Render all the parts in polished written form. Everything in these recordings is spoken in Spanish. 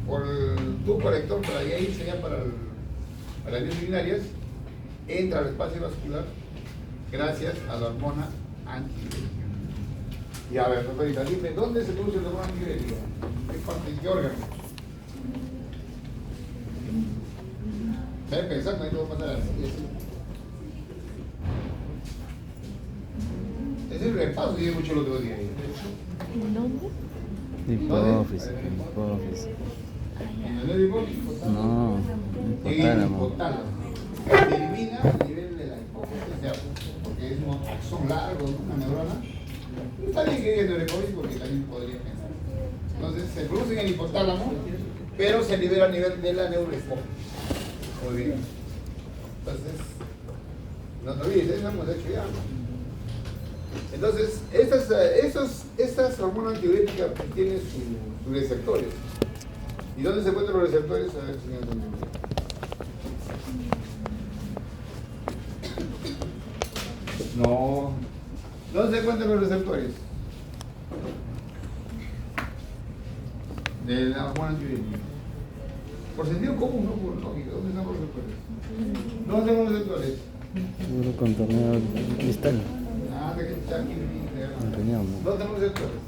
por el tubo colector, para de ahí sería para las vías urinarias, entra al espacio vascular gracias a la hormona antidiurética. Y a ver, doctorita, dime, ¿dónde se produce la hormona antidiurética? ¿Qué parte, qué órgano? ¿Sabes pensando? Ahí te voy a mandar así. Es el repaso que yo mucho el otro día. ¿En dónde? Hipófisis, hipófisis. ¿En el hipófisis? No, En el hipotálamo. hipotálamo. Se elimina a nivel de la hipófisis, o sea, porque es un axón largo, una neurona. Está bien que diga el hipófisis porque también podría pensar. Entonces se produce en el hipotálamo, pero se libera a nivel de la neurohipófisis. Muy bien. Entonces, no te olvides, eso hemos hecho ya. Entonces, estas hormonas antidiuréticas tienen sus receptores. ¿Y dónde se encuentran los receptores? A ver, señor Antonio. No. ¿Dónde se encuentran los receptores? De la hormona antidiurética. Por sentido común, no por lógica. ¿Dónde están los receptores? ¿Dónde están los receptores? Puro contorneo cristal. Ah, de que está aquí. Riñón. ¿Dónde están los receptores?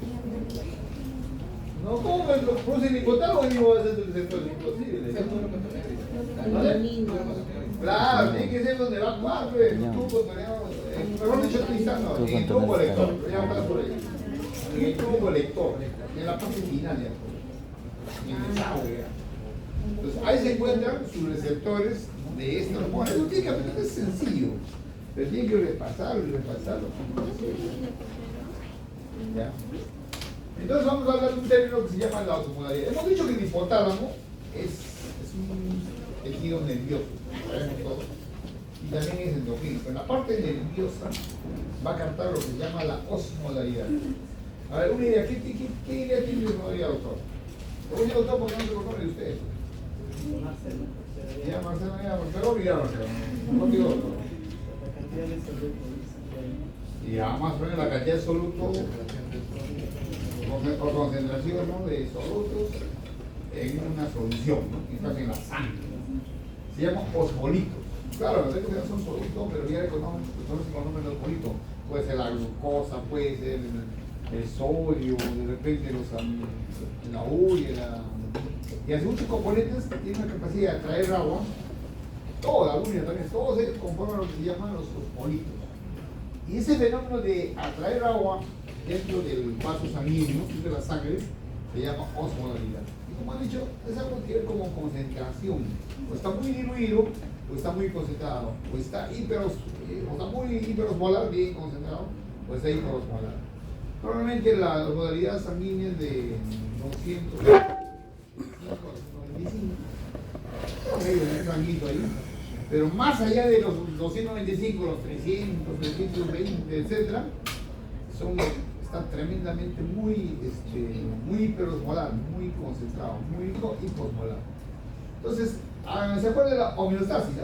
No, ¿cómo me lo puse en hipotálamo y va a ser el receptor? Es imposible. Claro, tiene que ser donde va a actuar, pues. Tú contorneado. Mejor dicho, cristal, no. En el tubo colector. Voy a hablar por ahí. En el tubo colector. En la parte final ya. En el desagüe ya. Entonces, ahí se encuentran sus receptores de esta hormona. Eso tiene que aprender, es sencillo. Pero tiene que repasarlo y repasarlo. ¿Ya? Entonces vamos a hablar de un término que se llama la osmolaridad. Hemos dicho que el hipotálamo es un tejido nervioso, sabemos todos, y también es endocrino. Pero la parte nerviosa va a captar lo que se llama la osmolaridad. A ver, una idea, ¿qué idea tiene de osmolaridad, doctor? Lo único, doctor, porque no se lo conoce usted. Ya, Marcelo, ya, Marcelo, ya, Marcelo. Contigo, doctor. Y además poner la cantidad de soluto o concentración, ¿no?, de solutos en una solución, ¿no?, que está en la sangre. Se llaman osmolitos. Claro, los que son solutos, pero ya conocen con nombre de osmolitos. Puede ser la glucosa, puede ser el sodio, de repente la urea, y así muchos componentes que tienen la capacidad de atraer agua. Toda la urea también, todos ellos conforman lo que se llaman los osmolitos. Y ese fenómeno de atraer agua dentro del vaso sanguíneo, de la sangre, se llama osmolaridad. Y como he dicho, es algo que tiene como concentración. O está muy diluido, o está muy concentrado, o está muy hiperosmolar, bien concentrado, o está hiperosmolar. Normalmente la osmolaridad sanguínea es de 200 a 295. Hay un ranguito ahí. Pero más allá de los 295, los 300, 320, etc., están tremendamente muy hiperosmolar, muy concentrados, muy hiposmolar. Entonces, ¿se acuerdan de la homeostasis?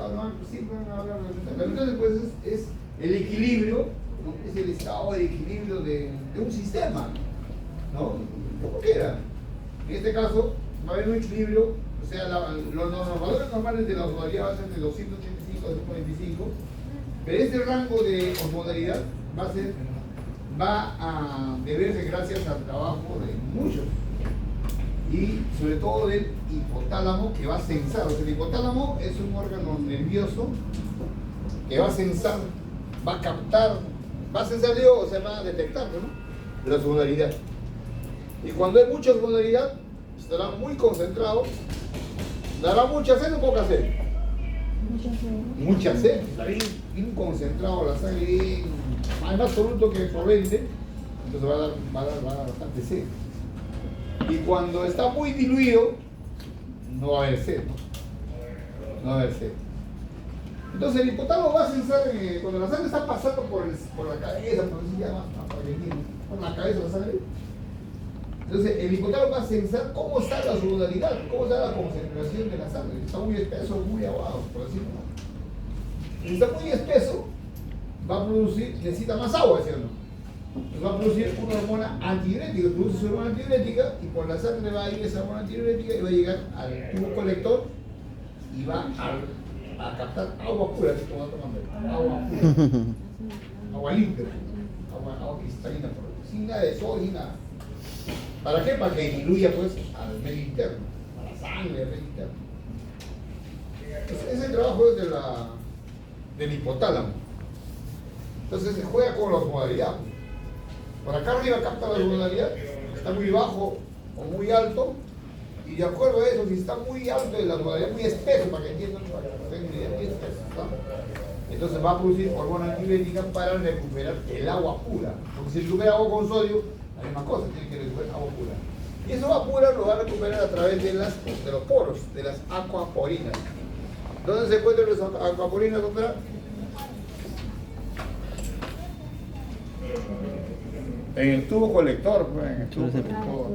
Siempre van a hablar de la homeostasis. Entonces, pues es el equilibrio, ¿no? Es el estado de equilibrio de un sistema, ¿no? Como quiera. En este caso, va a haber un equilibrio. O sea, los valores normales de la osmolaridad van a ser de 285 a 295, pero este rango de osmolaridad va a deberse gracias al trabajo de muchos, y sobre todo del hipotálamo, que va a censar. O sea, el hipotálamo es un órgano nervioso que va a censar, va a captar, va a censar, o sea, va a detectar, ¿no?, la osmolaridad. Y cuando hay mucha osmolaridad, estará muy concentrado. ¿Dará mucha sed o poca sed? Mucha sed. Está bien concentrado la sangre, bien, hay más soluto que solvente, entonces va a dar bastante sed. Y cuando está muy diluido, no va a haber sed, ¿no? No va a haber sed. Entonces el hipotálamo va a censar cuando la sangre está pasando por la cabeza, por así se llama, por la cabeza la sangre. Entonces, el hipotálamo va a censar cómo está la osmolaridad, cómo está la concentración de la sangre. Está muy espeso, muy aguado, por decirlo. Si está muy espeso, va a producir, necesita más agua, ¿cierto? Pues va a producir una hormona antidiurética, produce su hormona antidiurética y por la sangre va a ir esa hormona antidiurética y va a llegar al tubo colector y va a captar agua pura, que como tomando, agua pura, agua limpia, agua cristalina, sin nada de sol, sin nada. ¿Para qué? Para que diluya pues al medio interno, a la sangre del medio interno. Es el trabajo del hipotálamo. Entonces se juega con la osmolaridad. Por acá arriba capta la osmolaridad, está muy bajo o muy alto, y de acuerdo a eso, si está muy alto y la osmolaridad muy espeso, para que entiendan, para que tengan una idea, muy espeso, ¿no? Entonces va a producir hormona antidiurética para recuperar el agua pura. Porque si recupera agua con sodio, la misma cosa, tiene que recuperar agua pura. Y eso agua pura lo va a recuperar a través de los poros, de las aquaporinas. ¿Dónde se encuentran las aquaporinas, doctora? En el tubo colector, pues, en el tubo colector.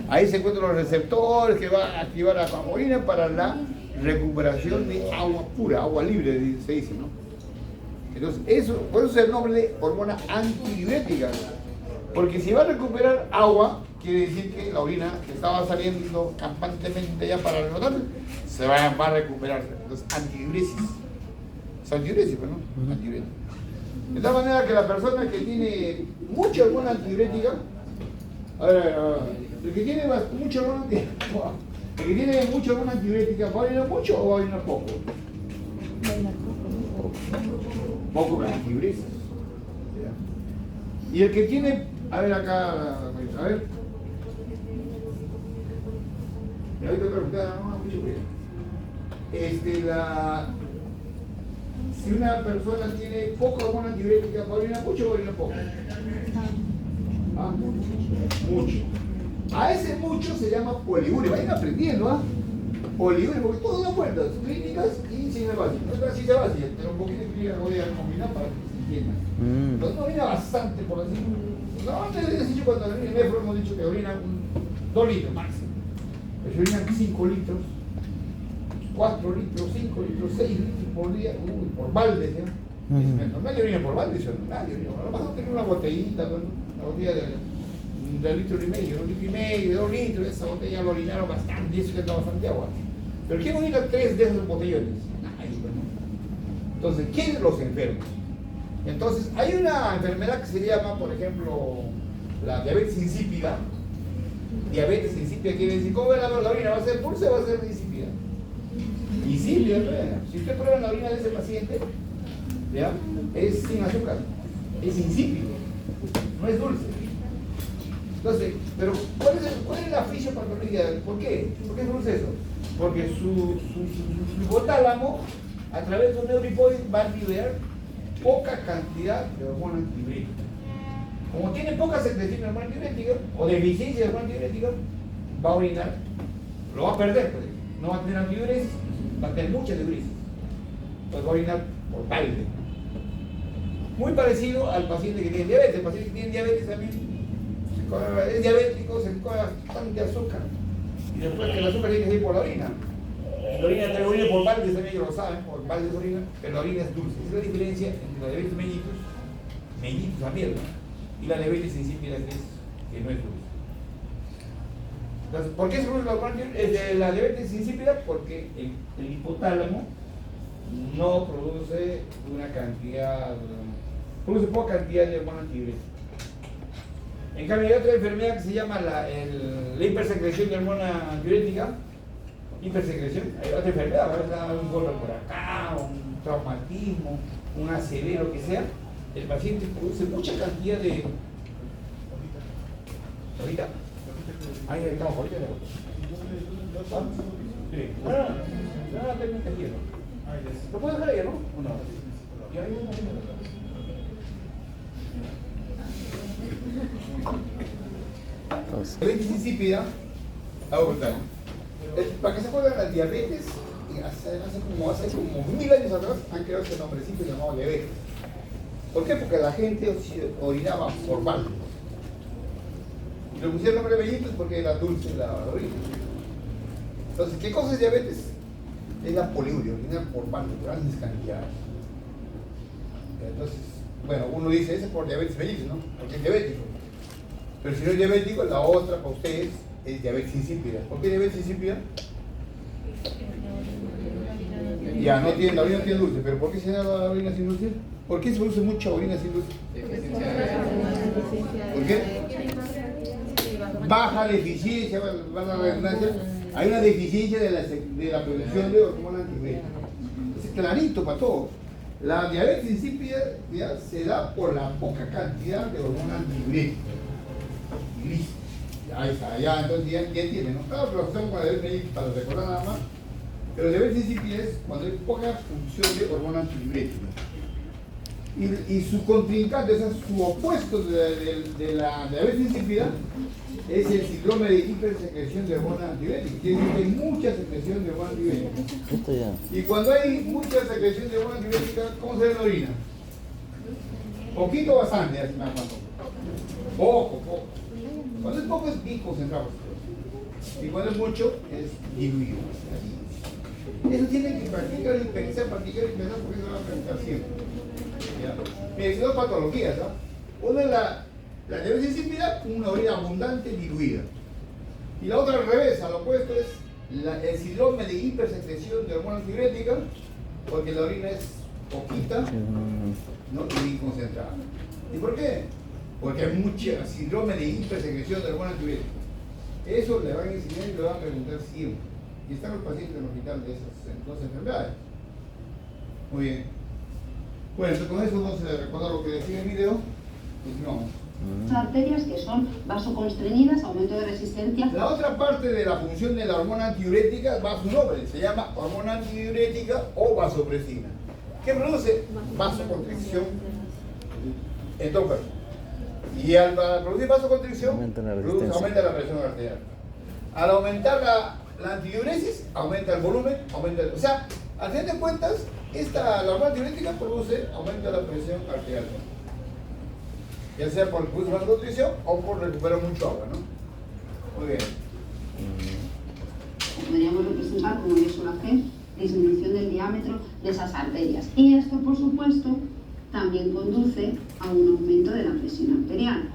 Ahí se encuentran los receptores que van a activar la aquaporina para la recuperación de agua pura, agua libre, se dice, ¿no? Entonces, por eso es el nombre de hormona antidiurética. Porque si va a recuperar agua, quiere decir que la orina que estaba saliendo campantemente ya para rebotar, va a recuperar. Entonces, antidiuresis. Es antidiuresis, pues, ¿no? Antidiurética. De tal manera que la persona que tiene mucha hormona antidiurética, el que tiene mucha hormona antidiurética, ¿va a orinar mucho o va a orinar poco? Poco con antidiuresis. Y el que tiene, a ver acá, a ver. Me voy a preguntar, no, mucho cuidado. Si una persona tiene poca hormona antidiurética, ¿va a orinar mucho o orina poco? ¿Ah? Mucho. A ese mucho se llama poliuria. Vayan aprendiendo, ¿ah? Poliuria, porque todas las puertas clínicas y ciencia básica. No es la ciencia básica, pero un poquito de clínica voy a combinar para que se entienda. Entonces orina bastante, por así. Normalmente les he dicho cuando en el nefro hemos dicho que orina 2 litros máximo. Pero si orinan 5 litros, 4 litros, 5 litros, 6 litros por día, por balde, ¿no? Nadie orina por balde, nadie orina. A lo mejor tiene una botellita, una botella de litro y medio, 1 litro y medio, 2 litros, esa botella lo orinaron bastante, y eso que da bastante agua. Pero ¿quién orina 3 de esos botellones? Nadie, pues, ¿no? Entonces, ¿quiénes los enfermos? Entonces, hay una enfermedad que se llama, por ejemplo, la diabetes insípida. Diabetes insípida quiere decir, ¿cómo ve la orina? ¿Va a ser dulce o va a ser insípida? Insípida, ¿no? Si usted prueba la orina de ese paciente, ¿ya? Es sin azúcar, es insípido, no es dulce. Entonces, pero ¿cuál es la fisiopatología? ¿Por qué? ¿Por qué es dulce eso? Porque su hipotálamo, a través de un neurohipoide, va a liberar poca cantidad de hormona antidiurética. Como tiene poca secreción de hormona antidiurética o deficiencia de hormona antidiurética, va a orinar, lo va a perder, pues. No va a tener antidiuresis, va a tener mucha diuresis. Pues va a orinar por balde. Muy parecido al paciente que tiene diabetes. El paciente que tiene diabetes también es diabético, se come bastante azúcar. Y después que el azúcar tiene que ir por la orina. La orina te orina por balde, también ellos lo saben, por balde de orina, pero la orina es dulce. Esa es la diferencia entre la diabetes mellitus abierta, y la diabetes insípida, que no es dulce. Entonces, ¿por qué es dulce la diabetes insípida? Porque el hipotálamo no produce produce poca cantidad de hormona antidiurética. En cambio, hay otra enfermedad que se llama la hipersecreción de hormona antidiurética. Hipersecreción, hay otra enfermedad, ¿verdad? Un golpe por acá, un traumatismo, un ACV, lo que sea. El paciente produce mucha cantidad de. ¿Ahorita? Ahí estamos, ahorita. Sí. No, técnica aquí, ¿no? ¿Lo puedo dejar ahí, no? ¿O no? Y ahí la diabetes insípida, para que se acuerden, la diabetes, hace como 1000 años atrás, han creado ese nombrecito llamado diabetes. ¿Por qué? Porque la gente orinaba por balde. Y le pusieron el nombre de mellitus porque era dulce la orina. Entonces, ¿qué cosa es diabetes? Es la poliuria, orinar por balde, grandes cantidades. Entonces, Bueno, uno dice, ese es por diabetes mellitus, ¿no? Porque es diabético. Pero si no es diabético, la otra para ustedes es diabetes insípida. ¿Por qué diabetes insípida? Ya, no tiene, la orina no tiene dulce. ¿Pero por qué se da la orina sin dulce? ¿Por qué se produce mucha orina sin dulce? ¿Por qué? Baja deficiencia, va la redundancia. Hay una deficiencia de la producción de hormona antidiurética. Es clarito para todos. La diabetes insípida ya se da por la poca cantidad de hormona antidiurética. Y listo. Ahí está, ya entonces ya entienden, ¿no? Claro, pero hacemos con la diabetes mellitus para recordar nada más. Pero la diabetes insípida es cuando hay poca función de hormona antidiurética. Y su contrincante, o sea, su opuesto de la diabetes insípida es el síndrome de hipersecreción de hormona antidiurética. Quiere decir que hay mucha secreción de hormona antidiurética. Esto ya. Y cuando hay mucha secreción de hormona antidiurética, ¿cómo se ve la orina? Poquito o bastante, así me acuerdo. Poco. Cuando es poco es bien concentrado. Y cuando es mucho es diluido. Eso tienen que practicar y pensar porque eso va a practicar siempre. Miren, si no patologías, ¿no? Una es la diabetes insípida, una orina abundante diluida. Y la otra al revés, al opuesto es el síndrome de hipersecreción de hormona antidiurética, porque la orina es poquita, ¿no? Y bien concentrada. ¿Y por qué? Porque hay mucho síndrome de hipersecreción de hormona antidiurética. Eso le van a enseñar y le van a preguntar siempre. Y están los pacientes en el hospital de esas dos enfermedades. Muy bien. Bueno, entonces con eso vamos a recordar lo que decía en el video. Continuamos. Arterias que son vasoconstreñidas, aumento de resistencia. La otra parte de la función de la hormona antidiurética va a su nombre, se llama hormona antidiurética o vasopresina. ¿Qué produce? Vasoconstricción en todo el cuerpo. Y al producir vasoconstricción, aumenta la presión arterial. Al aumentar la antidiuresis, aumenta el volumen, o sea, al final de cuentas, la hormona antidiurética produce aumento de la presión arterial. Ya sea por el vasoconstricción o por recuperar mucho agua, ¿no? Muy bien. Podríamos representar, como yo suelo hacer, disminución del diámetro de esas arterias. Y esto, por supuesto, también conduce a un aumento de la presión arterial.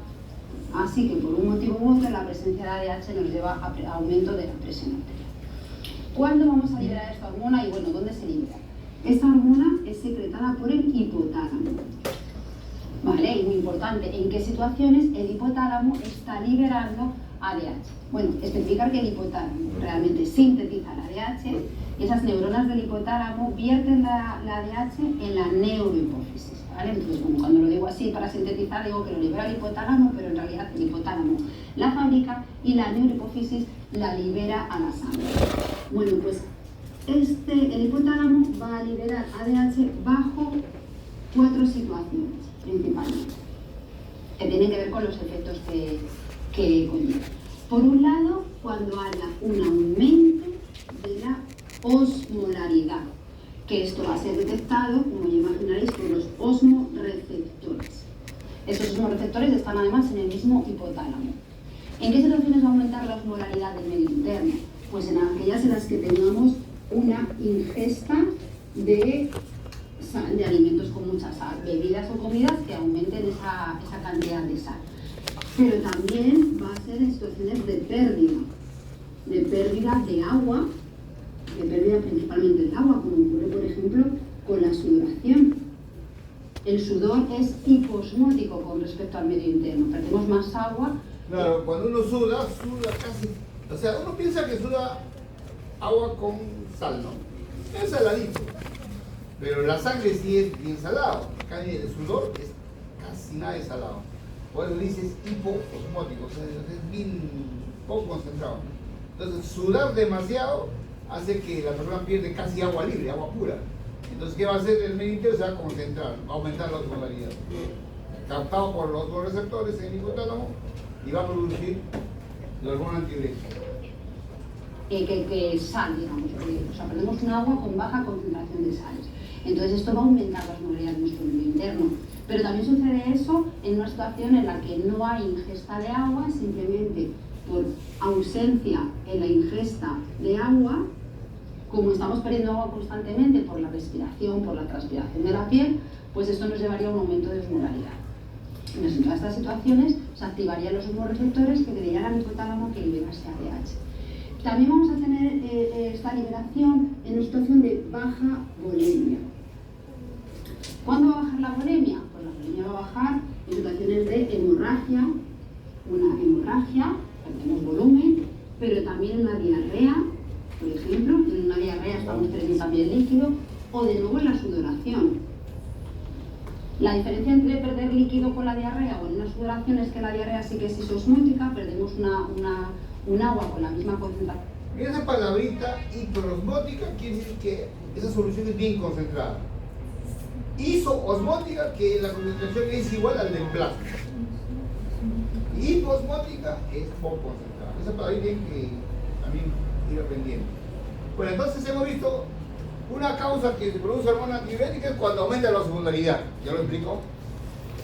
Así que, por un motivo u otro, la presencia de ADH nos lleva a aumento de la presión arterial. ¿Cuándo vamos a liberar esta hormona y, bueno, dónde se libera? Esta hormona es secretada por el hipotálamo. ¿Vale? Y muy importante, ¿en qué situaciones el hipotálamo está liberando ADH? Bueno, especificar que el hipotálamo realmente sintetiza el ADH y esas neuronas del hipotálamo vierten la ADH en la neurohipófisis, ¿vale? Entonces, bueno, cuando lo digo así para sintetizar, digo que lo libera el hipotálamo, pero en realidad el hipotálamo la fabrica y la neurohipófisis la libera a la sangre. Bueno, pues el hipotálamo va a liberar ADH bajo 4 situaciones principalmente, que tienen que ver con los efectos que conlleva. Por un lado, cuando haya un aumento de la osmolaridad, que esto va a ser detectado, como ya imaginaréis, por los osmoreceptores. Esos osmoreceptores están además en el mismo hipotálamo. ¿En qué situaciones va a aumentar la osmolaridad del medio interno? Pues en aquellas en las que tengamos una ingesta de alimentos con mucha sal, bebidas o comidas que aumenten esa cantidad de sal. Pero también va a ser en situaciones de pérdida de agua, de pérdida principalmente de agua, como ocurre por ejemplo con la sudoración. El sudor es hiposmótico con respecto al medio interno, perdemos más agua. Claro, cuando uno suda casi, o sea, uno piensa que suda agua con sal, ¿no? Es saladito. Pero la sangre sí es bien salado, el sudor es casi nada de salado. Por eso dices hiposmótico, o sea, es bien poco concentrado. Entonces, sudar demasiado hace que la persona pierde casi agua libre, agua pura. Entonces, ¿qué va a hacer el medio interno? Se va a concentrar, va a aumentar la osmolaridad. Captado por los receptores en el hipotálamo y va a producir la hormona antidiurética. Que sal, digamos, o sea, perdemos un agua con baja concentración de sales. Entonces esto va a aumentar la osmolaridad de nuestro medio interno. Pero también sucede eso en una situación en la que no hay ingesta de agua, simplemente por ausencia en la ingesta de agua, Como estamos perdiendo agua constantemente por la respiración, por la transpiración de la piel, pues esto nos llevaría a un aumento de osmolaridad. Entonces, en todas estas situaciones se activarían los osmoreceptores que dirían al hipotálamo que liberase ADH. También vamos a tener esta liberación en una situación de baja volemia. ¿Cuándo va a bajar la volemia? Pues la volemia va a bajar en situaciones de hemorragia, una hemorragia, perdemos volumen, pero también una diarrea, por ejemplo, en una diarrea estamos perdiendo también líquido, o de nuevo en la sudoración. La diferencia entre perder líquido con la diarrea o en una sudoración es que la diarrea sí que es isosmótica, perdemos un agua con la misma concentración. Mira esa palabrita hiperosmótica, quiere decir que esa solución es bien concentrada. Isoosmótica, que la concentración es igual al del plasma. Hiposmótica es poco concentrada. Esa palabrita hay que también ir aprendiendo. Bueno, entonces hemos visto una causa que se produce hormona antidiurética es cuando aumenta la osmolaridad, ya lo explicó.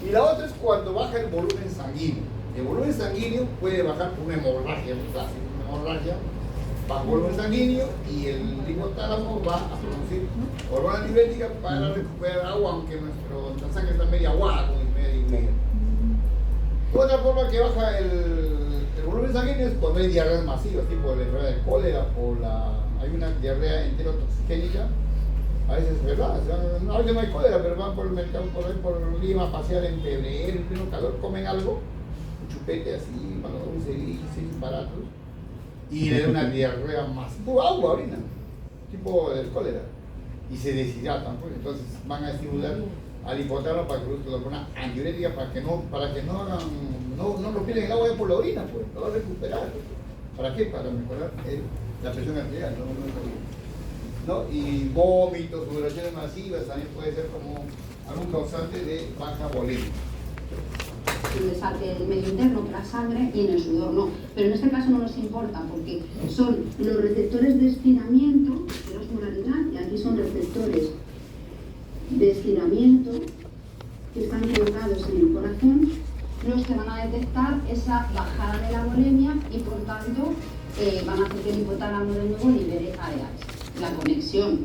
Y la otra es cuando baja el volumen sanguíneo. El volumen sanguíneo puede bajar por una hemorragia, una hemorragia, baja el volumen sanguíneo y el hipotálamo va a producir hormona antidiurética para recuperar agua, aunque nuestra sangre está media aguada, como media diluida. Otra forma que baja el volumen sanguíneo es cuando hay diarreas masivas, tipo la enfermedad de cólera o hay una diarrea enterotoxigénica. A veces es verdad, a veces no hay cólera, pero van por el mercado, por Lima, pasear en febrero, en pleno calor, comen algo, un chupete así, un ceviche, baratos, y le da una diarrea más, pura agua, orina, tipo del cólera, y se deshidratan, pues, entonces van a estimular al hipotálamo para que produzca la hormona antidiurética para que no respiren el agua por la orina, pues, lo va a recuperar. ¿Para qué? Para mejorar la presión arterial, ¿no? Y vómitos, sudoraciones masivas también puede ser como algún causante de baja volemia. El medio interno, que la sangre, y en el sudor no. Pero en este caso no nos importa porque son los receptores de estiramiento de la osmolaridad, y aquí son receptores de estiramiento que están colocados en el corazón, los que van a detectar esa bajada de la volemia y por tanto van a hacer que el hipotálamo de nuevo libere ADH. La conexión,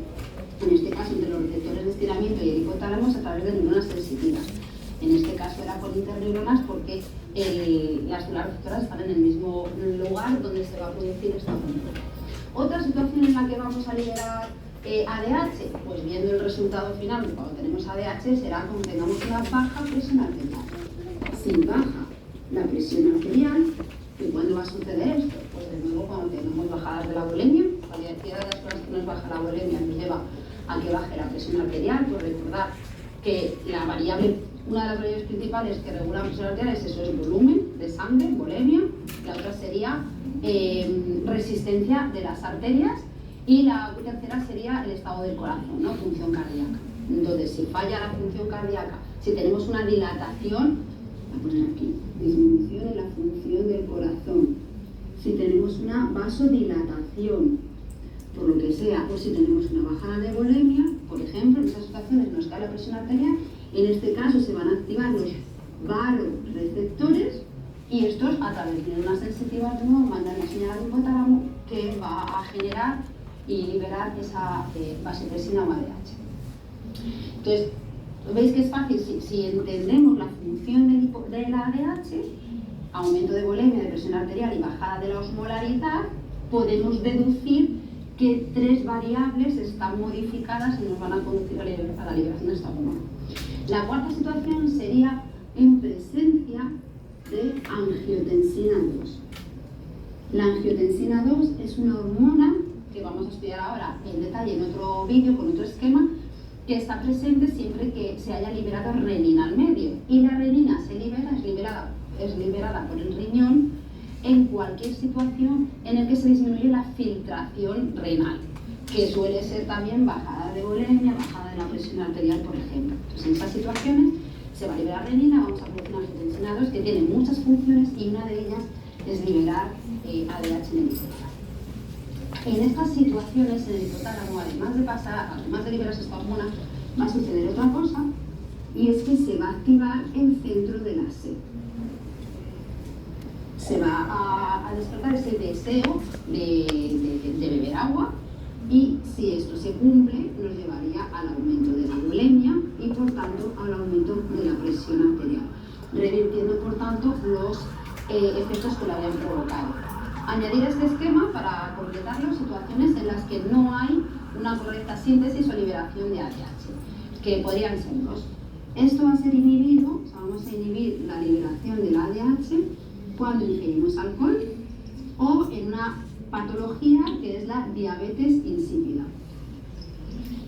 en este caso, entre los receptores de estiramiento y el hipotálamo es a través de neuronas sensitivas. En este caso era por interneuronas porque las células receptoras están en el mismo lugar donde se va a producir esta hormona. Otra situación en la que vamos a liberar ADH, pues viendo el resultado final, cuando tenemos ADH será cuando tengamos una baja presión arterial. Si baja la presión arterial, ¿y cuándo va a suceder esto? Pues de nuevo cuando tengamos bajadas de la volemia. Cualquiera de las cosas que nos baja la volemia nos lleva a que baje la presión arterial. Pues recordar que una de las variables principales que regula la presión arterial es eso, es volumen de sangre, volemia. La otra sería resistencia de las arterias. Y la tercera sería el estado del corazón, ¿no? Función cardíaca. Entonces, si falla la función cardíaca, si tenemos una dilatación, voy a poner aquí, disminución en la función del corazón. Si tenemos una vasodilatación, por lo que sea, o si tenemos una bajada de volemia, por ejemplo, en esas situaciones nos cae la presión arterial, en este caso se van a activar los vasoreceptores y estos, a través de neuronas sensitivas, de nuevo, mandan la señal al hipotálamo que va a generar y liberar esa vasopresina o ADH. Entonces, veis que es fácil, si entendemos la función de la ADH, aumento de volemia, de presión arterial y bajada de la osmolaridad, podemos deducir que 3 variables están modificadas y nos van a conducir a la liberación de esta hormona. La cuarta situación sería en presencia de angiotensina 2. La angiotensina 2 es una hormona que vamos a estudiar ahora en detalle en otro vídeo con otro esquema, que está presente siempre que se haya liberado renina al medio. Y la renina es liberada por el riñón en cualquier situación en la que se disminuye la filtración renal, que suele ser también bajada de volemia, bajada de la presión arterial, por ejemplo. Entonces, en esas situaciones se va a liberar renina, vamos a producir una angiotensina 2 que tiene muchas funciones y una de ellas es liberar ADH en el hipotálamo. En estas situaciones, en el hipotálamo, además de liberarse esta hormona, va a suceder otra cosa, y es que se va a activar el centro de la sed. Se va a despertar ese deseo de beber agua, Y si esto se cumple, nos llevaría al aumento de la bulimia y por tanto al aumento de la presión arterial, revirtiendo por tanto los efectos que lo habían provocado. Añadir a este esquema, para completarlo, situaciones en las que no hay una correcta síntesis o liberación de ADH, que podrían ser dos. Esto va a ser inhibido, o sea, vamos a inhibir la liberación del ADH cuando ingerimos alcohol o en una patología que es la diabetes insípida.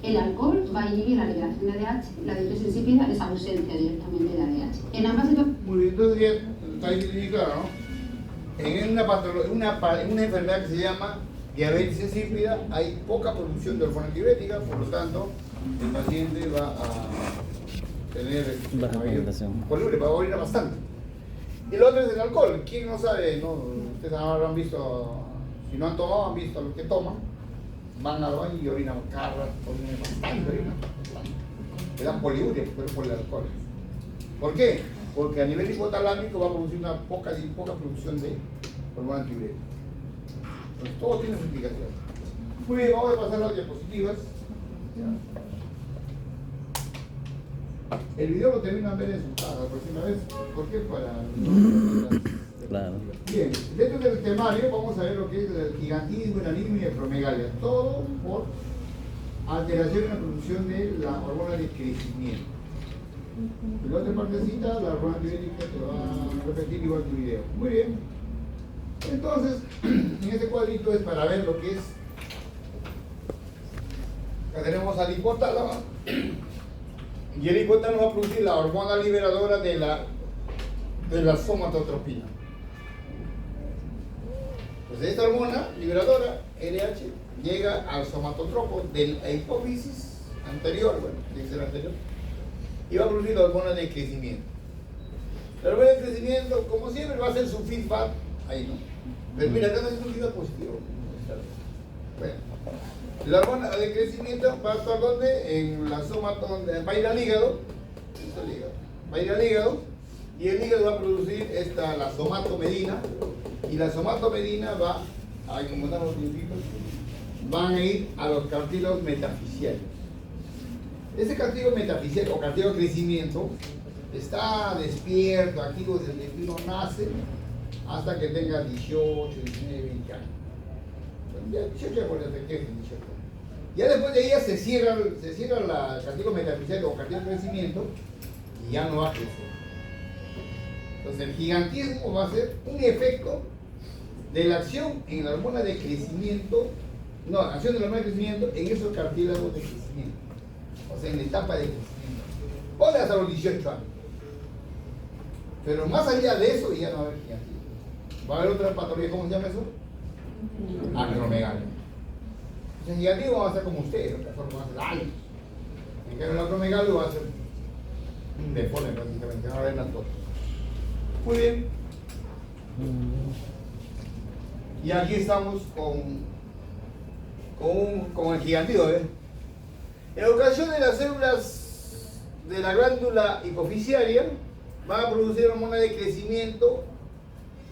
El alcohol va a inhibir la liberación de ADH, la diabetes insípida es ausencia directamente de ADH. En ambas situaciones. Muy bien, entonces ya está ahí claro, ¿no? En una enfermedad que se llama diabetes insípida hay poca producción de hormona antidiurética, por lo tanto, el paciente va a tener baja concentración. Poluble, va a orinar bastante. Y lo otro es el alcohol. ¿Quién no sabe? No, ustedes habrán visto, si no han tomado, han visto a los que toman, van al baño y orinan carras, orinan bastante, le dan poliuria, pero por el alcohol. ¿Por qué? Porque a nivel hipotalámico va a producir una poca producción de hormona antidiurética. Entonces todo tiene su implicación. Muy bien, vamos a pasar las diapositivas. El video lo terminan de ver en su casa la próxima vez. ¿Por qué? Claro. Bien, dentro del temario vamos a ver lo que es el gigantismo, el anemia y acromegalia. Todo por alteración en la producción de la hormona de crecimiento. En la otra partecita, la hormona antidiurética te va a repetir igual tu video. Muy bien. Entonces, en este cuadrito es para ver lo que es. Acá tenemos al hipotálamo. Y el hipotálamo va a producir la hormona liberadora de la somatotropina. Pues esta hormona liberadora, LH, llega al somatotropo de la hipófisis anterior, bueno, tiene que ser anterior, y va a producir la hormona de crecimiento. La hormona de crecimiento, como siempre, va a ser su feedback ahí, ¿no? Pero mira, acá no es un feedback positivo. Bueno, la hormona de crecimiento va a estar donde? En la somatotropina, va a ir al hígado, va a ir al hígado, y el hígado va a producir la somatomedina, y la somatomedina va, ahí como están los dientitos, van a ir a los cartílagos metafisiarios. Ese cartílago metafisiario o cartílago de crecimiento está despierto, activo desde que uno nace hasta que tenga 18, 19, 20 años. Ya 18 ya por el efectivo, 18. Ya después de ella se cierra la cartílago metafisiario o cartílago de crecimiento y ya no va a crecer. Entonces el gigantismo va a ser un efecto de la acción en la hormona de crecimiento, no, la acción de la hormona de crecimiento en esos cartílagos de crecimiento, o sea, en la etapa de crecimiento, o de hasta los 18 años. Pero más allá de eso ya no va a haber gigantismo. Va a haber otra patología, ¿cómo se llama eso? Acromegalia. Entonces el gigantismo va a ser como ustedes, de otra forma va a ser alto. En cambio el acromegalio va a ser un deforme prácticamente, va a haber las dos. Muy bien. Y aquí estamos con el gigantismo, ¿ves? En ocasión de las células de la glándula hipofisiaria van a producir hormona de crecimiento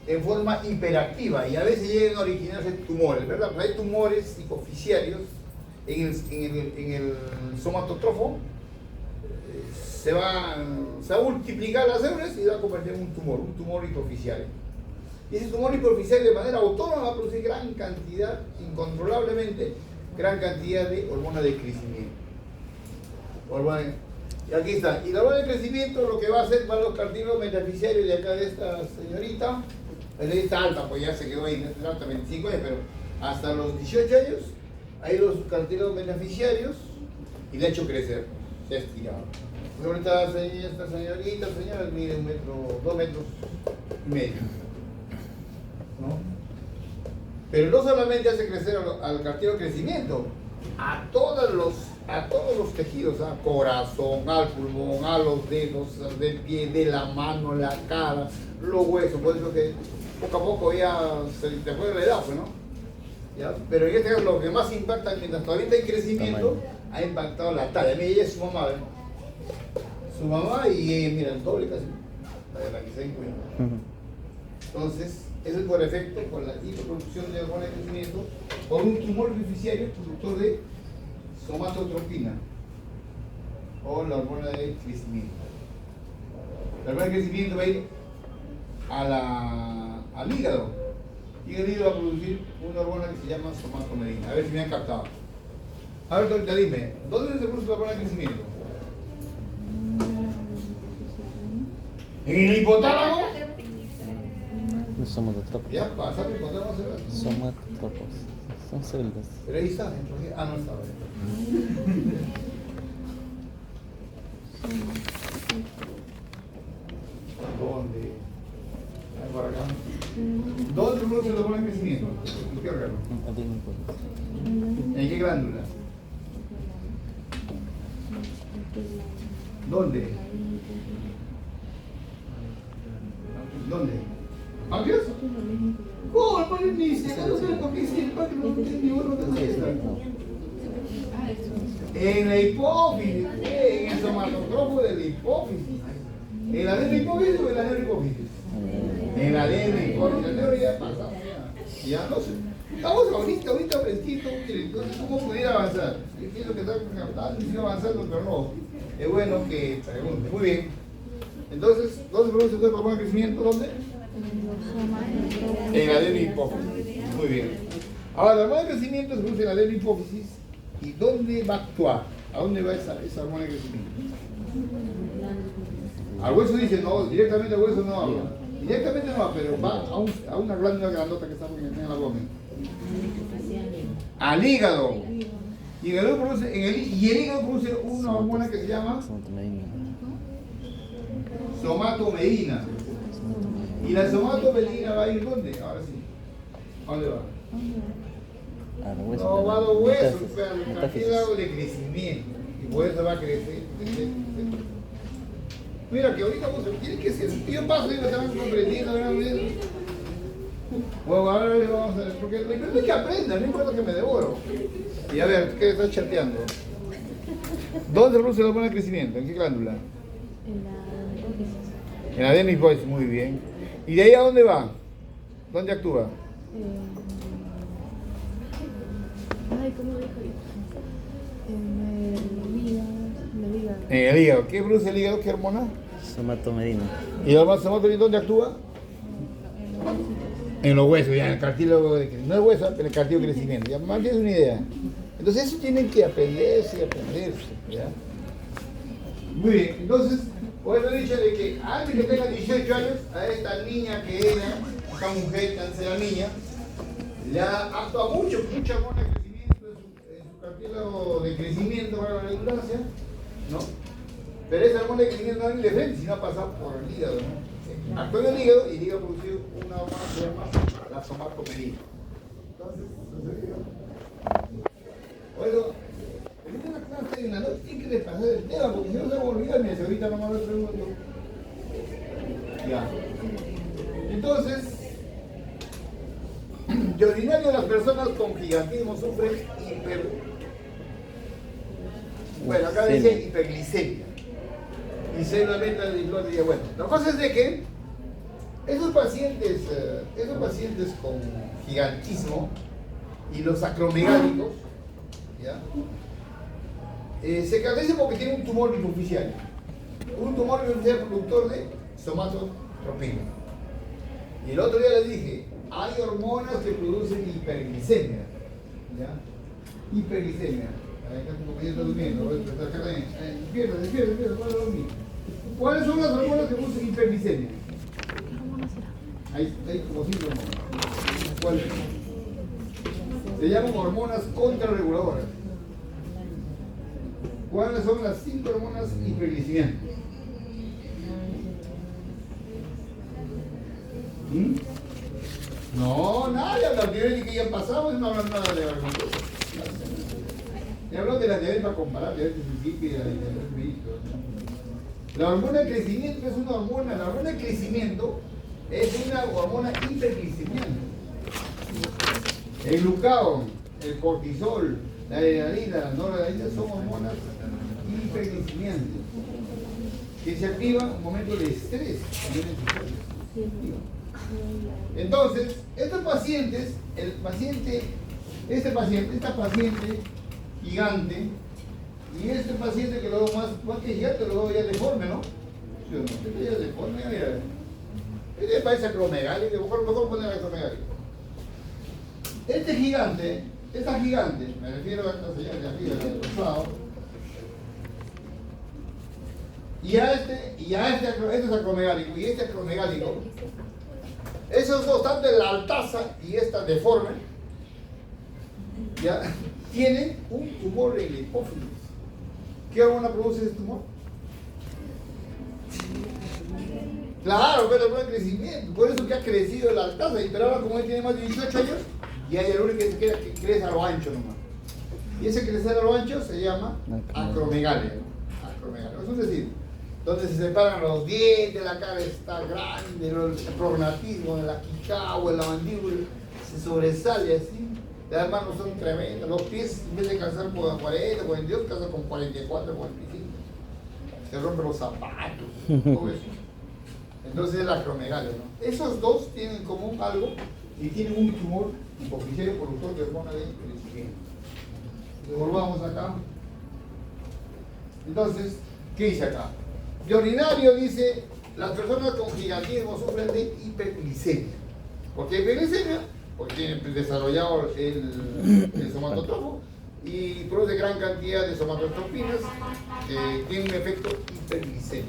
en forma hiperactiva y a veces llegan a originarse tumores, ¿verdad? Pues hay tumores hipofisiarios en el somatotrofo, se va a multiplicar las células y va a convertir en un tumor hipofisiario. Y ese tumor hipofisiario de manera autónoma va a producir gran cantidad, incontrolablemente, gran cantidad de hormona de crecimiento. Y aquí está. Y la hormona de crecimiento lo que va a hacer para los cartílagos metafisiarios de acá de esta señorita, ella está alta, pues ya se quedó ahí, no es alta, 25 años, pero hasta los 18 años, hay los cartílagos metafisiarios y le ha hecho crecer, se ha estirado. Pues ahorita esta señorita, señora, mide 2 metros y medio. ¿No? Pero no solamente hace crecer al cartílago de crecimiento, a todos los tejidos, ¿ah? Corazón, al pulmón, a los dedos del pie, de la mano, la cara, los huesos. Por eso que poco a poco ya se te puede la edad, pues, ¿no? ¿Ya? Pero en este caso lo que más impacta mientras todavía está en crecimiento ha impactado la talla. Mira, ella es su mamá, ¿ven? Su mamá y mira, el doble casi, la que se encuentra. Entonces, Eso es por efecto, por la hiperproducción de hormona de crecimiento, por un tumor beneficiario productor de somatotropina o la hormona de crecimiento. La hormona de crecimiento va a ir al hígado y el hígado va a producir una hormona que se llama somatomedina. A ver si me han captado. A ver, doctor, dime, ¿dónde se produce la hormona de crecimiento? ¿En el hipotálamo? Somatotropos. Ya pasa, el hipotálamo se ve. Somatotropos. Son células. Pero ahí está, entonces, no estaba. ¿Dónde? Ahí por acá. ¿Dónde se produce la hormona de crecimiento? ¿En qué órgano? ¿En qué glándula? ¿Dónde? ¿Dónde? ¿Páncreas? ¿Cómo? Pues ni siquiera no sé por qué si el páncreas no tiene ni uno de esos. En la hipófisis, en el somatotropo de la hipófisis. ¿En la de la hipófisis o en la neurohipófisis? En la de la hipófisis. La neuro ya pasado. Ya no sé. Estamos ahorita fresquito. Entonces, ¿cómo pudiera avanzar? Yo pienso que está avanzando, pero no. Es bueno que pregunte. Muy bien. Entonces, ¿dónde se produce el hormona de crecimiento? ¿Dónde? En la adenohipófisis. Muy bien. Ahora, la hormona de crecimiento se produce en la adenohipófisis. ¿Y dónde va a actuar? ¿A dónde va esa hormona de crecimiento? Al hueso dice, no, directamente al hueso no habla. Directamente no, pero va a una glándula grandota que está en el abdomen. Al hígado. Y el hígado produce una hormona que se llama somatomedina. ¿Y la somatomedina va a ir dónde? Ahora sí. ¿A dónde va? No, va a los huesos, al cartílago de crecimiento. Y por eso va a crecer. Mira que ahorita vos tiene que ser. Yo paso y me estaban comprendiendo. Bueno, ahora vamos a ver. Porque lo importante es que aprenda, no importa que me devoro. Y a ver, ¿qué estás chateando? ¿Dónde produce la hormona de crecimiento? ¿En qué glándula? En la adenohipófisis, muy bien. ¿Y de ahí a dónde va? ¿Dónde actúa? ¿Cómo dijo? En el hígado. ¿Qué produce el hígado? ¿Qué hormona? Somatomedina. ¿Y la hormona somatomedina dónde actúa? En los huesos, ya en el cartílago de crecimiento. No el hueso, pero en el cartílago de crecimiento. Ya más tienes una idea. Entonces eso tienen que aprenderse y aprenderse. ¿Ya? Muy bien, entonces, por eso he dicho de que antes que tenga 18 años, a esta niña que era, esta mujer, antes era niña, le ha actuado mucha hormona de crecimiento en su cartílago de crecimiento para la redundancia, ¿no? Pero esa hormona de crecimiento no es indefensa, sino ha pasado por el hígado, ¿no? Actuó en el hígado y el hígado producido una hormona que se llama la somatomedina. Entonces, bueno, en una clase en la noche tiene que repasar el tema, porque si no se va a olvidar, mira, si ahorita no me lo pregunto. Ya. Entonces, de ordinario las personas con gigantismo sufren bueno, acá dice hiperglicemia. Y célula beta de dislosia. Bueno, la cosa es de que esos pacientes con gigantismo y los acromegálicos, ¿ya? Se caracterizan porque tienen un tumor hipoficial. Un tumor hipoficial productor de somatotropina. Y el otro día les dije, hay hormonas que producen hiperglicemia. ¿Ya? Hiperglicemia. Ahí está tu compañero está durmiendo. Despierta, ¿cuál es lo mismo? ¿Cuáles son las hormonas que producen hiperglicemia? Hay como 5 hormonas. ¿Cuáles? Se llaman hormonas contrarreguladoras. ¿Cuáles son las 5 hormonas hiperglicemiantes? No, nada de la diabetes que ya pasamos, no hablan nada de la diabetes. Ya hablo de la diabetes para comparar, diabetes insípida y la diabetes mellitus. La hormona de crecimiento es una hormona, la hormona de crecimiento es una hormona hiperglicemiante. El glucagón, el cortisol, la adrenalina, la noradrenalina son hormonas hiperglicemiantes que se activan en un momento de estrés. Entonces, estos pacientes, esta paciente gigante y este paciente que lo veo más que gigante, lo veo ya deforme, ¿no? ¿Sí o no? Este ya es deforme, mira. Este parece acromegálico, mejor poner acromegálico. Esta gigante, me refiero a esta señal de aquí, del rosado, este es acromegálico y este acromegálico, esos dos, tanto el altaza y esta deforme, ya tienen un tumor en la hipófisis. ¿Qué hormona produce ese tumor? Claro, pero no hay crecimiento, por eso que ha crecido el altaza, pero ahora como él tiene más de 18 años, y hay el único que crece a lo ancho nomás. Y ese crecer a lo ancho se llama acromegalia, ¿no? Acromegalia. Es decir, donde se separan los dientes, la cara está grande, el prognatismo de la quijada o en la mandíbula se sobresale así. Las manos son tremendas, los pies en vez de calzar por 40, 42, calzan con 44, 45. Se rompen los zapatos, todo eso. Entonces es la acromegalia, ¿no? Esos dos tienen en común algo y tienen un tumor hipofisiario productor de hormona de crecimiento. Volvamos acá. Entonces, ¿qué dice acá? De ordinario dice, las personas con gigantismo sufren de hiperglicemia. ¿Por qué hiperglicemia? Porque tienen desarrollado el somatotropo y produce gran cantidad de somatotropinas que tienen un efecto hiperglicémico.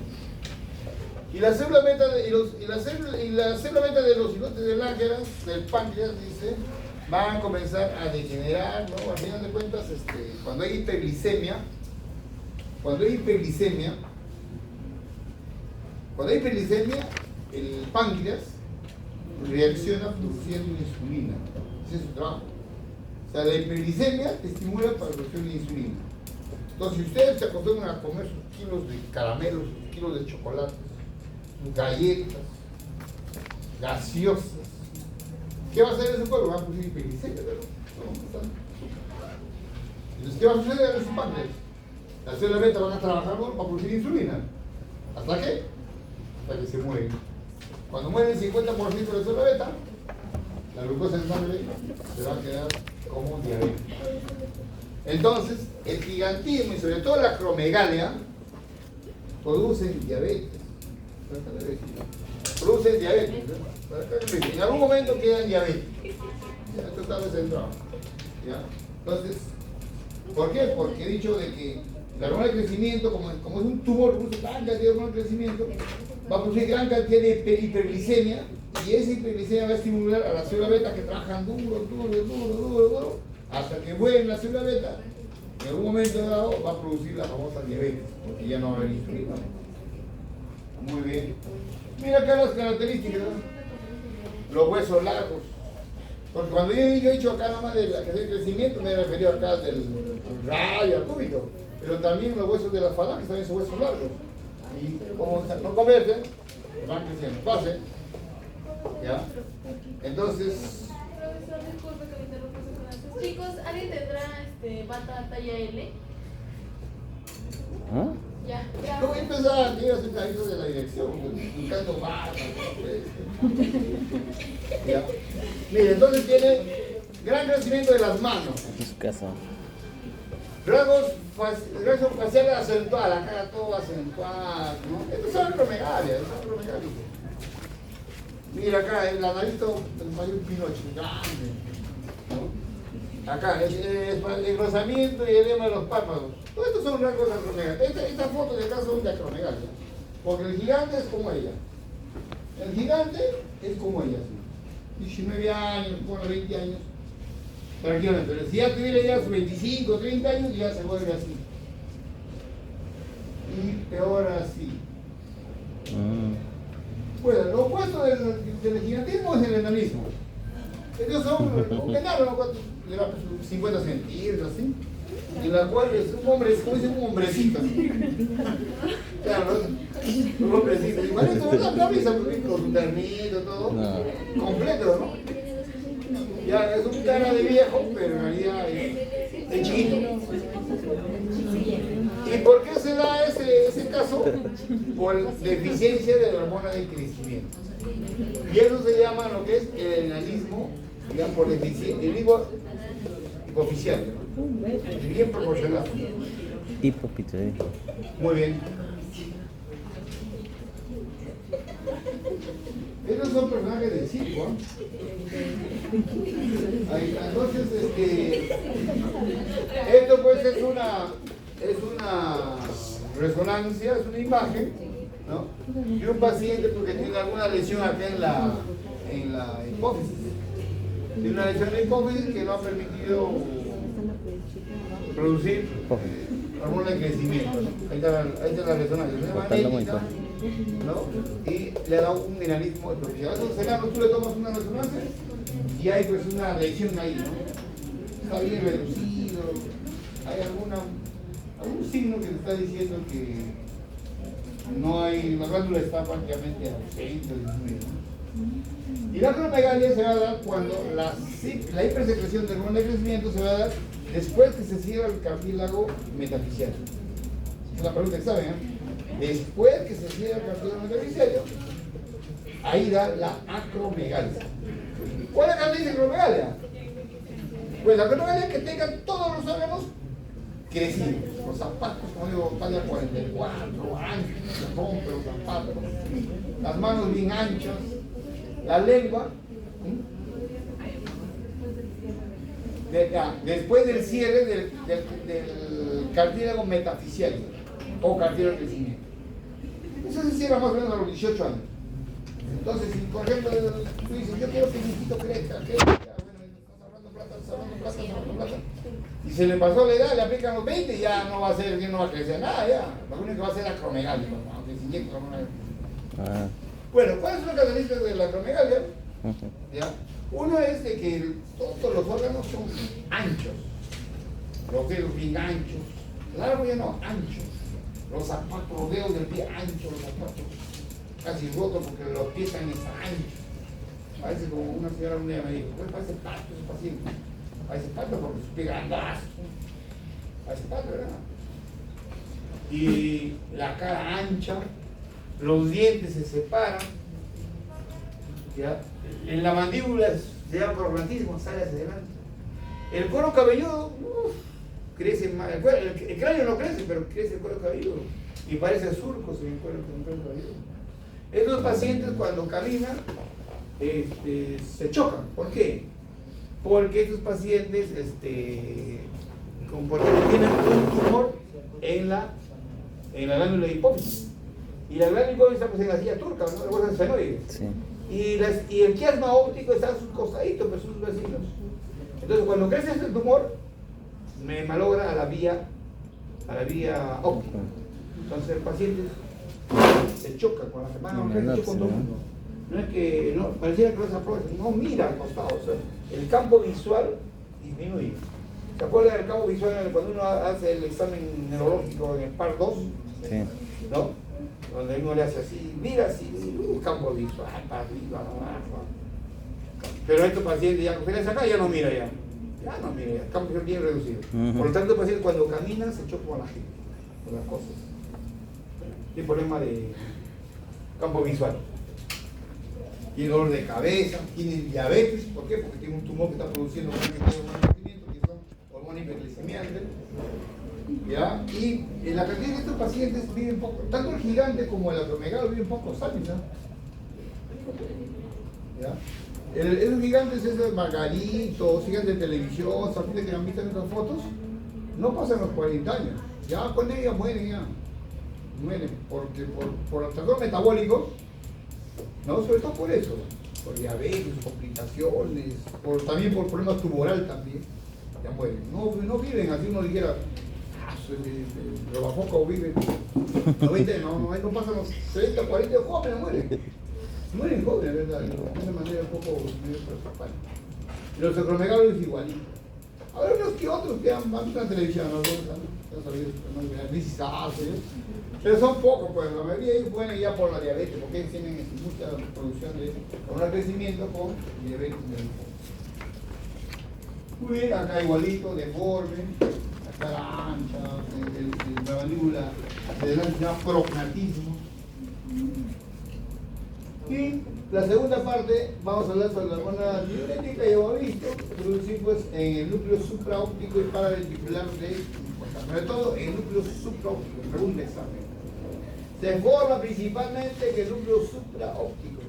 Y la célula beta de los islotes de Langerhans, del páncreas, dice, van a comenzar a degenerar, ¿no? Al final de cuentas, cuando hay hiperglicemia, el páncreas reacciona produciendo insulina. Ese es su trabajo. O sea, la hiperglicemia te estimula para la producción de insulina. Entonces, si ustedes se acostumbran a comer sus kilos de caramelos, sus kilos de chocolates, sus galletas, gaseosas, ¿qué va a hacer ese cuerpo? Va a producir hiperglicemia, pero no. Entonces, ¿qué va a suceder en su páncreas? Las células beta van a trabajar para producir insulina. ¿Hasta qué? Hasta que se mueren. Cuando muere el 50% de la célula beta, la glucosa en sangre se va a quedar como diabetes. Entonces, el gigantismo y sobre todo la acromegalia producen diabetes. Producen diabetes. En algún momento quedan diabetes. Esto está descentrado. Entonces, ¿por qué? Porque he dicho de que la hormona de crecimiento, como es un tumor, produce gran cantidad de hormona de crecimiento, va a producir gran cantidad de hiperglicemia y esa hiperglicemia va a estimular a las células beta que trabajan duro, hasta que mueren la célula beta. En algún momento dado va a producir la famosa diabetes, porque ya no va a haber insulina. Muy bien. Mira acá las características, ¿no? Los huesos largos. Porque cuando yo he dicho acá nada más del crecimiento, me he referido acá del radio, al cúbito. Pero también los huesos de las falanges también son huesos largos. Y como no convergen, van creciendo. Pase. ¿Ya? Entonces. Profesor, disculpe que me interrumpa con esto. Chicos, ¿alguien tendrá bata talla L? ¿Ah? Ya, ya. No voy a empezar a hacer carritos de la dirección, buscando barras. ¿Ya? Mire, entonces tiene gran crecimiento de las manos. En su casa. Rasgos faciales acentuados, la cara todo acentuada, ¿no? Esto es acromegalia, Mira acá, en la nariz todo mayor pinocho, grande, ¿no? Acá, el engrosamiento y el edema de los párpados. Todos estos son rasgos de acromegalia. Estas fotos de acá son de acromegalia, porque el gigante es como ella. El gigante es como ella, ¿sí? 19 años, bueno, 20 años. Tranquilamente, pero si ya tuviera ya sus 25, 30 años, ya se vuelve así. Y peor así. Bueno, lo opuesto del gigantismo es el enanismo. Ellos son un enano, de 50 centímetros, así. En la cual es un hombre, como dice, un hombrecito. Claro, ¿no? Un hombrecito. Igualito, ¿verdad? Camisa, con su ternito, todo. No. Completo, ¿no? Ya es un cara de viejo, pero en realidad es chiquito. ¿Y por qué se da ese caso? Por deficiencia de la hormona de crecimiento. Y eso se llama lo que es el enanismo, digamos, por deficiencia, el hipo hipoficial, bien proporcional. Hipopituitarismo. Muy bien. Estos son personajes del circo. Ahí, entonces, esto pues es una resonancia, es una imagen, ¿no? De un paciente porque tiene alguna lesión acá en la hipófisis. Tiene una lesión en la hipófisis que no ha permitido producir hormona de crecimiento, ¿no? Ahí está la resonancia. Se llama Cortando muy anémica, ¿no? Y le ha dado un enanismo especial. Entonces, tú le tomas una resonancia y hay pues una lesión ahí, ¿no? Está bien reducido, hay algún signo que te está diciendo que no hay, la glándula está prácticamente ausente, disminuida, ¿no? Y la acromegalia se va a dar cuando la hipersecreción de hormona de crecimiento se va a dar después que se cierra el cartílago metafisial. Es una pregunta que saben, ¿eh? Después que se cierra el cartílago metafisiario, ahí da la acromegalia. ¿Cuál es la característica de acromegalia? Pues la acromegalia es que tengan todos los órganos crecidos. Los zapatos, como digo, talla 44, anchos, se rompen los zapatos, las manos bien anchas, la lengua. Después del cierre del cartílago metafisial o cartílago de crecimiento. Eso se cierra más o menos a los 18 años. Entonces, si por ejemplo tú dices, yo quiero que mi hijito crezca, estás ahorrando plata, y se le pasó la edad, le aplican los 20 y ya no va a ser, no va a crecer nada, ya. Lo único que va a ser acromegalia, aunque se inyecta hormona. Bueno, ¿cuáles son las características de la acromegalia? ¿Ya? Uno es de que todos los órganos son anchos, los dedos bien anchos, largos ya no, anchos, los zapatos, los dedos del pie anchos, los zapatos casi rotos porque los pies están anchos. Parece como una señora un día me dijo, pues parece pato ese paciente, parece pato porque sus pies grandes, parece pato, ¿verdad? Y la cara ancha, los dientes se separan, ¿ya? En la mandíbula se llama prognatismo, sale hacia adelante. El cuero cabelludo, crece más. El cráneo no crece, pero crece el cuero cabelludo. Y parece surcos en el cuero cabelludo. Estos pacientes cuando caminan se chocan. ¿Por qué? Porque estos pacientes tienen un tumor en la glándula hipófisis. Y la glándula hipófisis está pues en la silla turca, ¿no? La bolsa senoide. Sí. Y el quiasma óptico está a sus costaditos, pero sus vecinos. Entonces, cuando crece este tumor, me malogra a la vía óptica. Entonces, el paciente se choca con la semana, se choca con todo el mundo. No es que, pareciera que no se aprovecha, no mira al costado. O sea, el campo visual disminuye. ¿Se acuerdan del campo visual cuando uno hace el examen neurológico en el PAR 2? Sí. ¿No? Donde uno le hace así, mira así, campo visual, para arriba, abajo. Pero estos pacientes ya cogen acá ya no mira ya. Ya no mira ya, el campo visual bien reducido. Por lo tanto, el paciente cuando camina se choca con la gente, con las cosas. Tiene problema de campo visual. Tiene dolor de cabeza, tiene diabetes, ¿por qué? Porque tiene un tumor que está produciendo hormona de crecimiento, que son hormonas hiperglicemiantes. ¿Ya? Y en la cantidad de estos pacientes viven poco, tanto el gigante como el acromegalia viven pocos años, ¿no? ¿Ya? Esos gigantes, esos margaritos, gigantes de televisión, sabiendo que han visto en estas fotos, no pasan los 40 años. Ya cuando ellos mueren, mueren porque por trastornos metabólicos, ¿no? Sobre todo por eso, por diabetes, complicaciones, también por problemas tumorales también, ya mueren. No viven así uno dijera, lo bajo viven 90, no pasan los 30, 40 jóvenes, mueren jóvenes, ¿verdad? De una manera un poco preocupante. Los acromegalios es igualito. Habrá unos que otros que han visto en televisión, ¿no? Pero son pocos, pues la mayoría de ellos pueden ya por la diabetes, porque ellos tienen mucha producción de hormona de crecimiento con diabetes. Muy bien, acá igualito, deforme, la cara ancha, la mandíbula hacia adelante se llama prognatismo. Y La segunda parte, vamos a hablar sobre la hormona antidiurética, ya hemos visto, producir pues en el núcleo supraóptico y paraventricular sobre todo en el núcleo supraóptico, pregunta examen. Se forma principalmente en el núcleo supraóptico.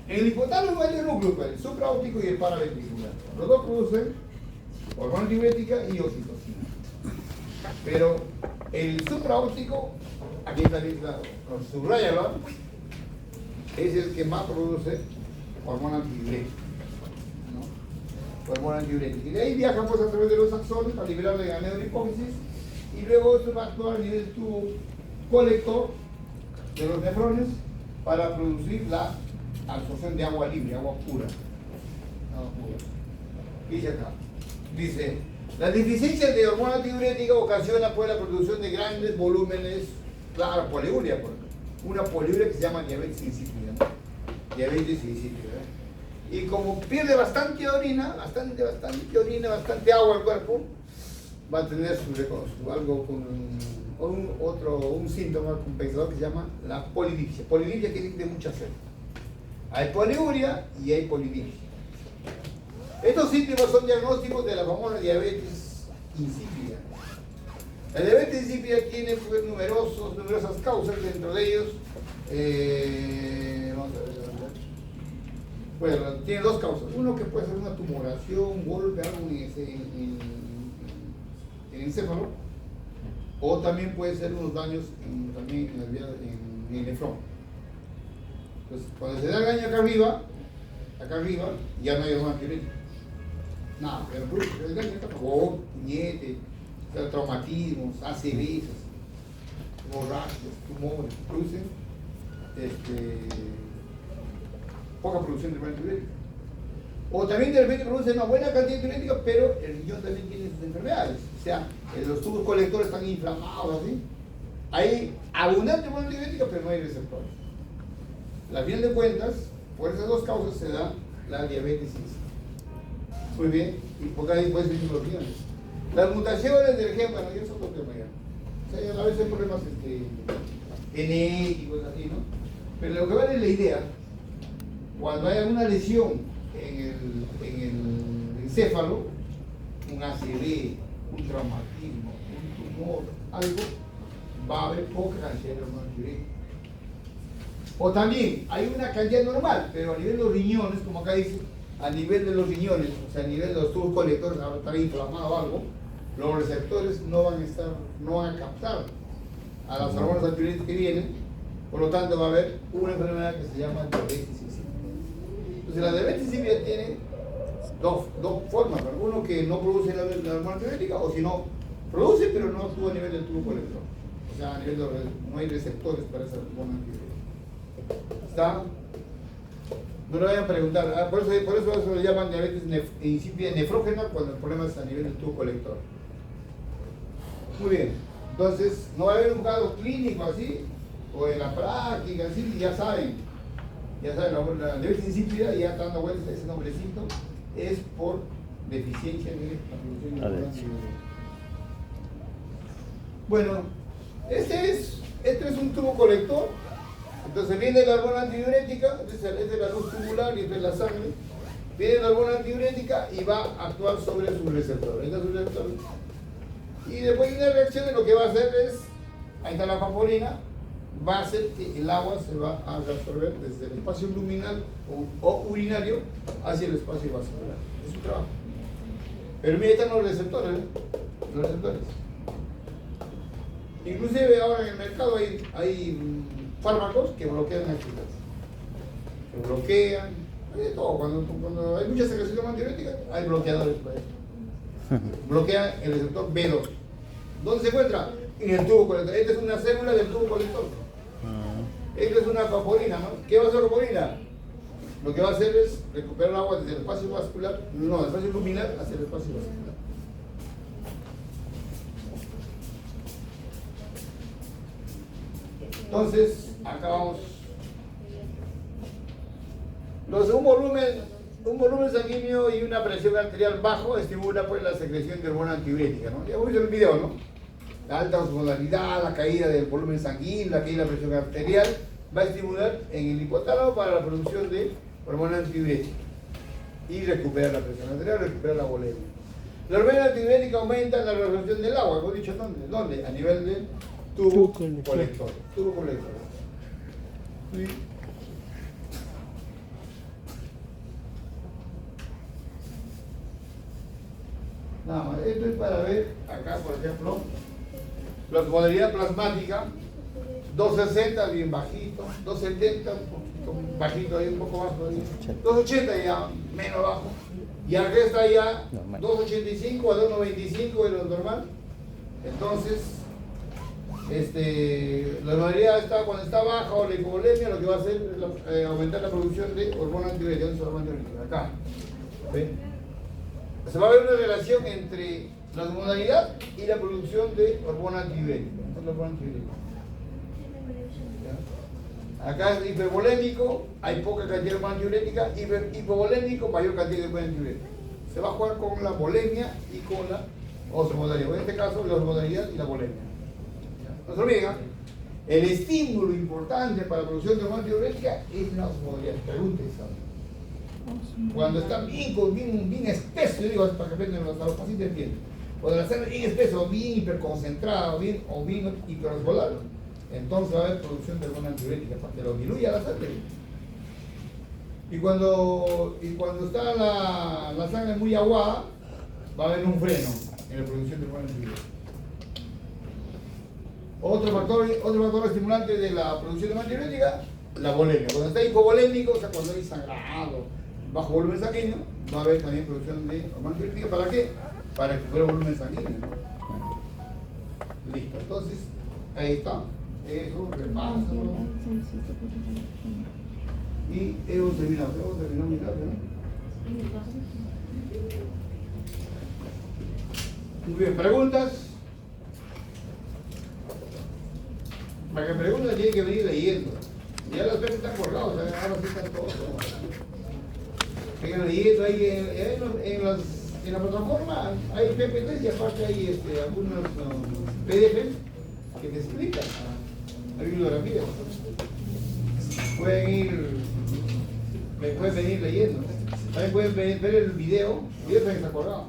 En el hipotálamo hay dos núcleos, el supraóptico y el paraventricular. Los dos producen hormona antidiurética y oxitocina. Pero el supraóptico, aquí está bien claro, con subrayalo, es el que más produce hormona antidiurética, ¿no? Hormona antidiurética. Y de ahí viajamos a través de los axones para liberar el ganeo de hipófisis y luego esto va a actuar a nivel tubo colector de los nefrones para producir la absorción de agua libre, agua pura. Agua pura. Dice acá, dice, la deficiencia de hormona antidiurética ocasiona pues la producción de grandes volúmenes, claro, poliuria, por ejemplo. Una poliuria que se llama diabetes insípida, ¿no? Diabetes insípida, ¿eh? Y como pierde bastante orina, bastante agua al cuerpo, va a tener algo con un síntoma compensador que se llama la polidipsia. Polidipsia quiere decir de mucha sed. Hay poliuria y hay polidipsia. Estos síntomas son diagnósticos de la famosa diabetes insípida. La diabetes insípida tiene pues, numerosas causas, dentro de ellos, vamos a ver, bueno, tiene dos causas. Uno que puede ser una tumoración, golpe, algo en el encéfalo, o también puede ser unos daños también en el nefrón. Entonces, cuando se da el daño acá arriba, ya no hay hormona antidiurética. Nada, pero el daño está por puñete, traumatismos, ACVs, hemorragias, tumores, producen poca producción de hormona antidiurética. O también de repente produce una buena cantidad de antidiurética, pero el riñón también tiene sus enfermedades. O sea, los tubos colectores están inflamados, ¿sí? Hay abundante hormona antidiurética, pero no hay receptores. Al final de cuentas, por esas dos causas se da la diabetes insípida. Muy bien, y porque ahí pueden ser los riñones. Las mutaciones del gen, bueno, yo soy otro tema ya. O sea, a veces hay problemas genéticos, así, ¿no? Pero lo que vale es la idea, cuando hay alguna lesión en el encéfalo, un ACV, un traumatismo, un tumor, algo, va a haber poca cantidad de hormona antidiurética. O también hay una cantidad normal, pero a nivel de los riñones, como acá dice, a nivel de los riñones, o sea, a nivel de los tubos colectores, ahora está inflamado o algo, los receptores no van a captar a las hormonas antidiuréticas que vienen, por lo tanto va a haber una enfermedad que se llama diabetes insípida. Entonces la diabetes insípida tiene dos formas, ¿no? Uno que no produce la hormona antidiurética, o si no, produce pero no actúa a nivel del tubo colector, o sea, a nivel de no hay receptores para esa hormona antidiurética. ¿Está? No lo vayan a preguntar, por eso se le llaman diabetes insípida nefrógena cuando el problema es a nivel del tubo colector. Muy bien, entonces no va a haber un caso clínico así, o en la práctica, así, ya saben, la diabetes insípida ya está dando vueltas a ese nombrecito, es por deficiencia de la producción de hormona antidiurética. Bueno, este es un tubo colector. Entonces viene la hormona antidiurética, esta es la luz tubular y esta es la sangre. Viene la hormona antidiurética y va a actuar sobre sus receptores. Y después de una reacción, lo que va a hacer es, ahí está la papolina, va a hacer que el agua se va a absorber desde el espacio luminal o urinario hacia el espacio vascular. Es su trabajo. Pero mira, están los receptores, ¿eh? Los receptores. Inclusive ahora en el mercado hay fármacos que bloquean actividades. Que bloquean, hay de todo. Cuando hay mucha secreción de antibiótica, hay bloqueadores para eso. Bloquea el receptor B2. ¿Dónde se encuentra? En el tubo colector. Esta es una célula del tubo colector. Esta es una papolina, ¿no? ¿Qué va a hacer la papolina? Lo que va a hacer es recuperar agua desde el espacio vascular, no, del espacio luminal hacia el espacio vascular. Entonces, acá vamos. Entonces, un volumen sanguíneo y una presión arterial bajo estimula pues la secreción de hormona antidiurética, ¿no? Ya hemos visto el video, ¿no? La alta osmolaridad, la caída del volumen sanguíneo, la caída de la presión arterial, va a estimular en el hipotálamo para la producción de hormona antidiurética y recuperar la presión arterial, recuperar la volemia. La hormona antidiurética aumenta la resolución del agua, hemos dicho ¿dónde? ¿Dónde? A nivel del tubo colector. Tubo colector. ¿Sí? Nada más, esto es para ver acá, por ejemplo, la osmolaridad plasmática, 260 bien bajito, 270 un poquito bajito ahí, un poco bajo ahí, 280 ya menos bajo, y acá está ya 285 a 295 es lo normal. Entonces, la osmolaridad está cuando está baja o la hipovolemia, lo que va a hacer es aumentar la producción de hormona antidiurética, acá. ¿Ven? Se va a ver una relación entre la osmolaridad y la producción de hormona antidiurética. Acá es hipervolémico, hay poca cantidad de hormona antidiurética, hipovolémico, mayor cantidad de hormona antidiurética. Se va a jugar con la volemia y con la osmolaridad. En este caso, la osmolaridad y la volemia. No se olviden, el estímulo importante para la producción de hormona antidiurética es la osmolaridad. Pregúntense. Cuando está bien espeso, yo digo, para que aprendan los pacientes entienden. Cuando la sangre bien espeso, bien hiperconcentrada o bien hiperosmolar, entonces va a haber producción de hormona antidiurética para que lo diluya la sangre. Y cuando está la sangre muy aguada, va a haber un freno en la producción de hormona antidiurética. Otro factor estimulante de la producción de hormona antidiurética, la volemia. Cuando está hipovolémico, o sea, cuando hay sangrado, bajo volumen sanguíneo, va a haber también producción de hormona antidiurética. ¿Para qué? Para recuperar volumen sanguíneo. Listo, entonces, ahí está. Eso, repaso. Y hemos terminado muy rápido, ¿no? Muy bien, ¿preguntas? Para que pregunten tienen que venir leyendo. Ya las veces están colgados, ahora sí están todos. Vengan leyendo ahí en la plataforma, hay PPTs y aparte hay algunos PDFs que te explican la bibliografía. Pueden venir leyendo. También pueden ver el video también está colgado.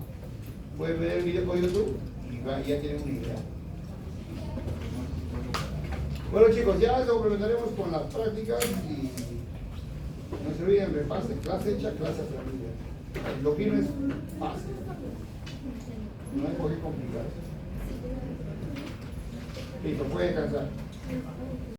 Pueden ver el video por YouTube y ya tienen una idea. Bueno chicos, ya lo complementaremos con las prácticas y no se olviden, repasen, clase hecha, clase aprendida. Lo que no es fácil, no hay por qué complicarse. Listo, pueden descansar.